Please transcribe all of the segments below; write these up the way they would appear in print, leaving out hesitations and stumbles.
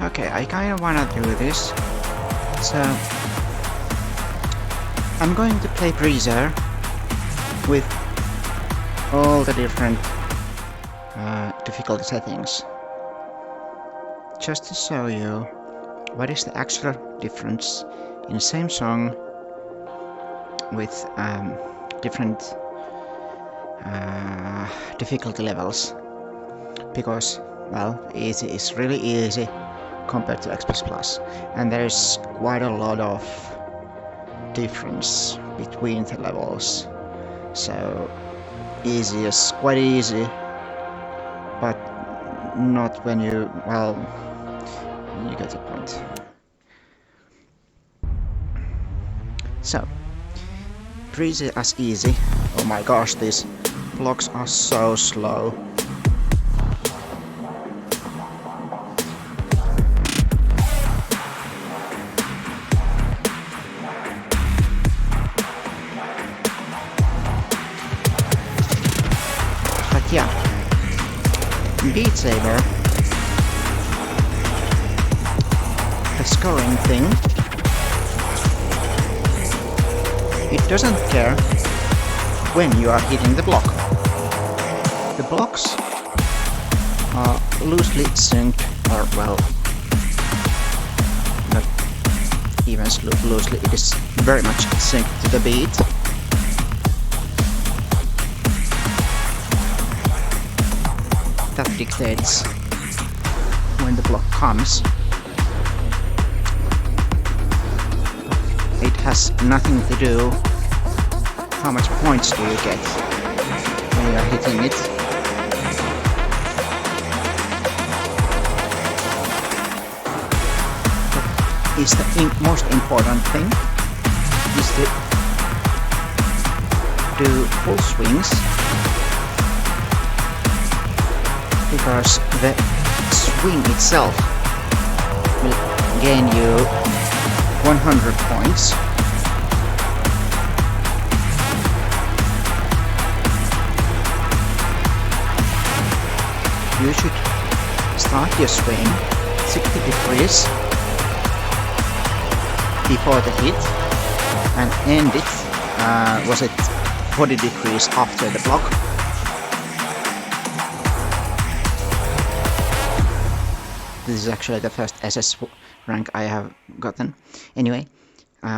Okay, I kinda wanna do this. So I'm going to play Breezer with all the different difficulty settings, just to show you what is the actual difference in the same song with different difficulty levels. Because, well, easy is really easy compared to Express Plus, and there's quite a lot of difference between the levels. So easy is quite easy, but not when you, well, you get the point. So, Breezy as easy. Oh my gosh, these blocks are so slow. But yeah, Beat Saber, the scoring thing, it doesn't care when you are hitting the block. The blocks are loosely synced, or well, not even loosely, it is very much synced to the beat. That dictates when the block comes. It has nothing to do how much points do you get when you are hitting it. But is the most important thing is to do full swings, because the swing itself will gain you 100 points. You should start your swing 60 degrees before the hit and end it, was it 40 degrees after the block. This is actually the first SS rank I have gotten. Anyway,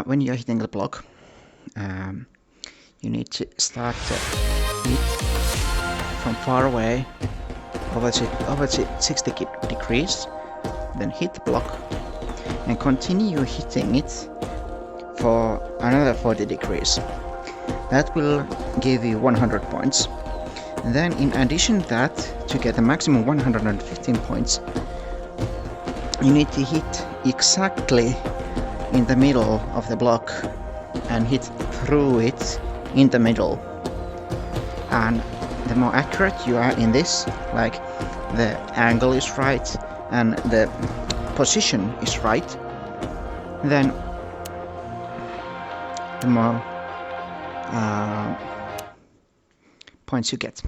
when you're hitting the block, you need to start to hit from far away over 60 degrees, then hit the block and continue hitting it for another 40 degrees. That will give you 100 points. And then in addition to that, to get a maximum 115 points, you need to hit exactly in the middle of the block and hit through it in the middle. And the more accurate you are in this, like the angle is right and the position is right, then the more points you get.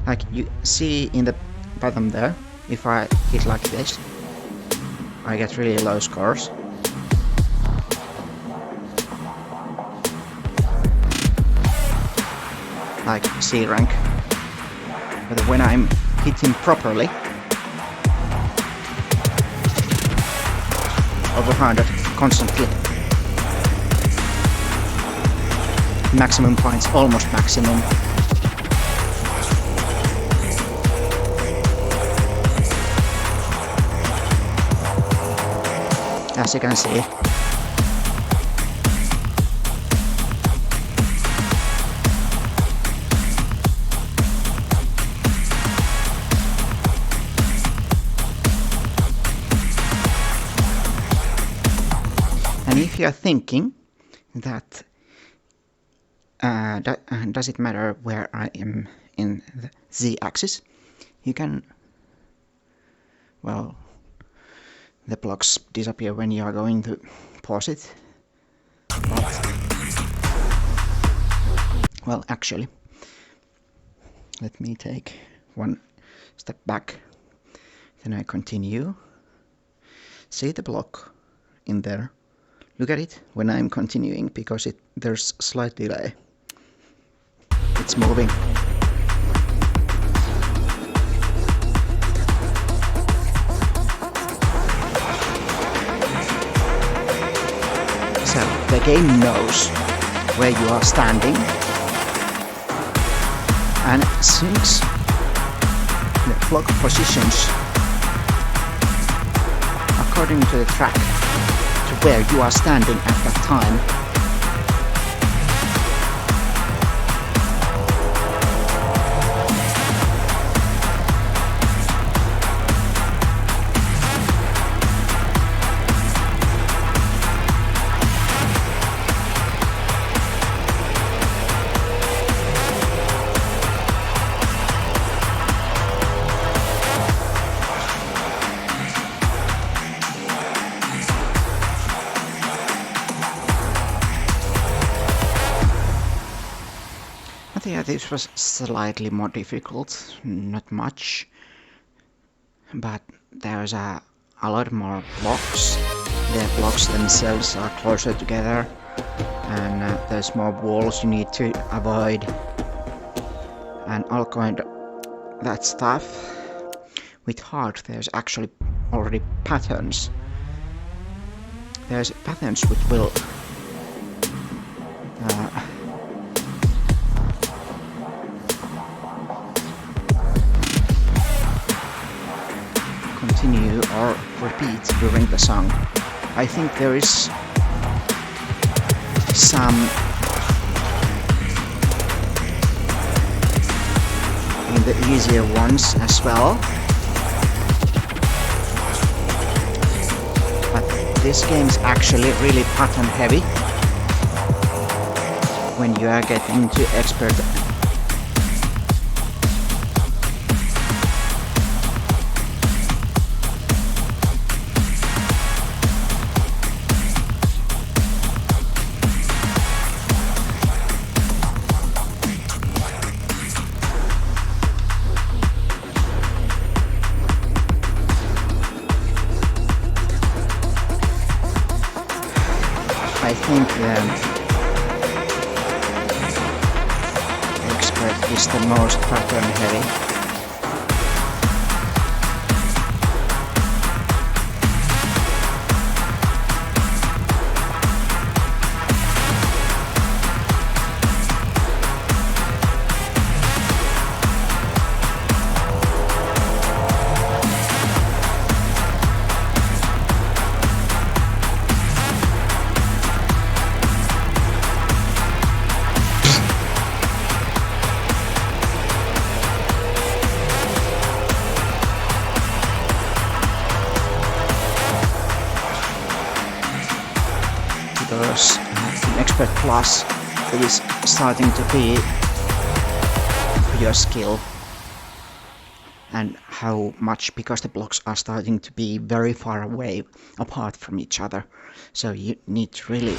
Like you see in the bottom there, if I hit like this, I get really low scores. Like C rank. But when I'm hitting properly, over 100 constantly. Maximum points, almost maximum. As you can see. And if you are thinking that does it matter where I am in the Z-axis, you can, well, the blocks disappear when you are going to pause it. But, well, actually, let me take one step back, then I continue. See the block in there? Look at it when I'm continuing, because there's slight delay. It's moving. So the game knows where you are standing and syncs the block positions according to the track to where you are standing at that time. Yeah, this was slightly more difficult, not much, but there's a lot more blocks. The blocks themselves are closer together, and there's more walls you need to avoid, and all kind of that stuff. With hard, there's actually already patterns. There's patterns which will continue or repeat during the song. I think there is some in the easier ones as well, but this game is actually really pattern heavy when you are getting to expert. I think the expert is the most pattern heavy. Because Expert Plus is starting to be your skill, and how much, because the blocks are starting to be very far away apart from each other, so you need to really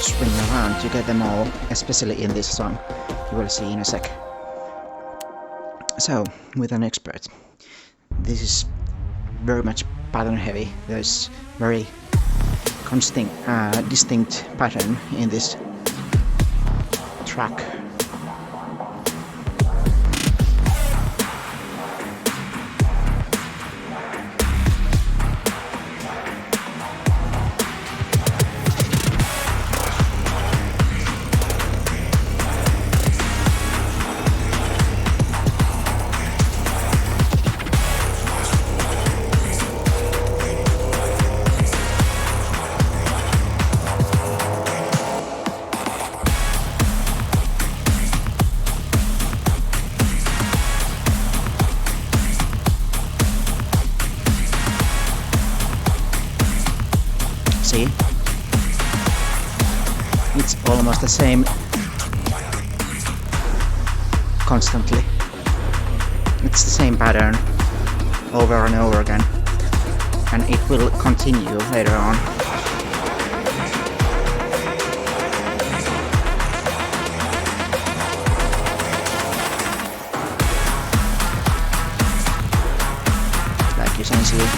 swing around to get them all, especially in this song. You will see in a sec. So with an expert, this is very much pattern heavy. There's very distinct pattern in this track. See? It's almost the same constantly. It's the same pattern over and over again, and it will continue later on. Like you can see.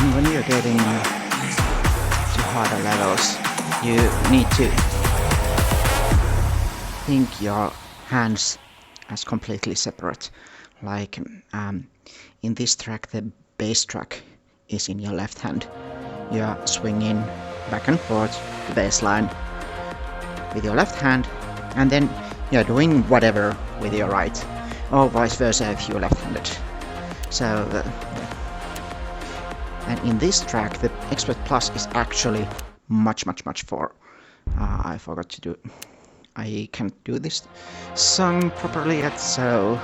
And when you're getting to harder levels, you need to think your hands as completely separate. Like in this track, the bass track is in your left hand. You're swinging back and forth the bass line with your left hand, and then you're doing whatever with your right, or vice versa if you're left-handed. So, and in this track, the Expert Plus is actually much for. I forgot to do. I can't do this song properly yet, so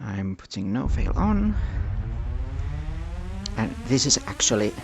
I'm putting no fail on. And this is actually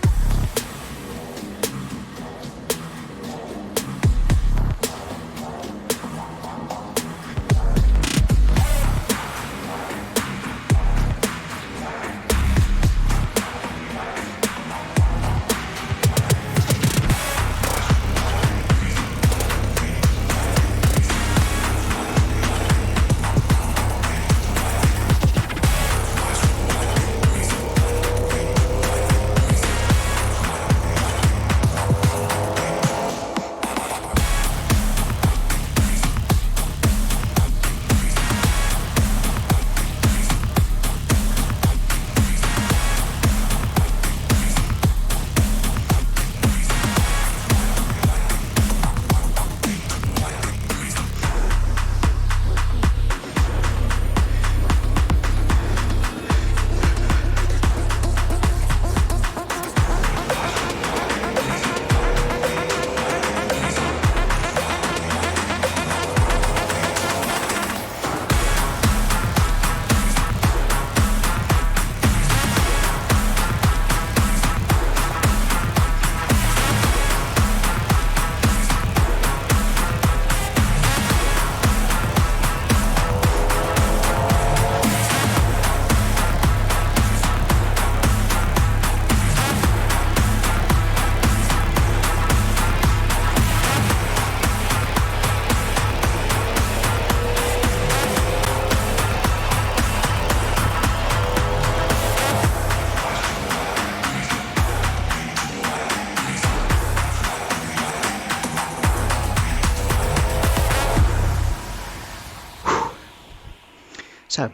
so.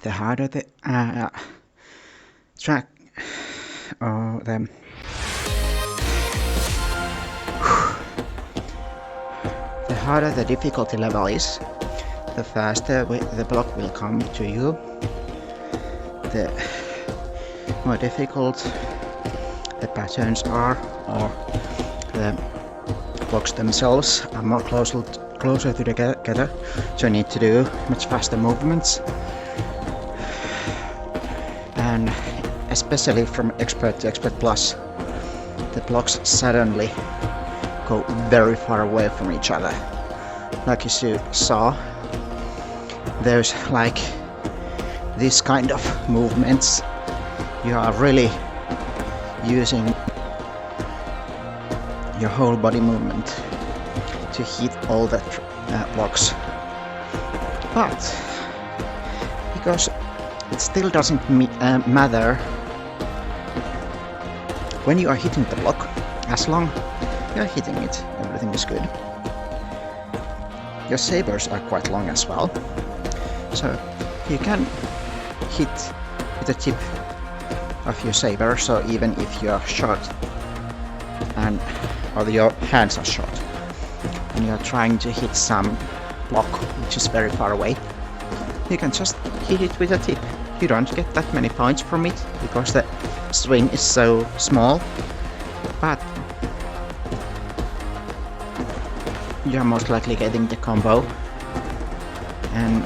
The harder the track, or the harder the difficulty level is, the faster the block will come to you. The more difficult the patterns are, or the blocks themselves are more closer together, so you need to do much faster movements. And especially from Expert to Expert Plus, the blocks suddenly go very far away from each other. Like you saw, there's like this kind of movements. You are really using your whole body movement to hit all the blocks. But because it still doesn't matter when you are hitting the block, as long you're hitting it, everything is good. Your sabers are quite long as well, so you can hit with the tip of your saber, so even if you're short or your hands are short and you're trying to hit some block which is very far away, you can just hit it with a tip. You don't get that many points from it because the swing is so small, but you're most likely getting the combo, and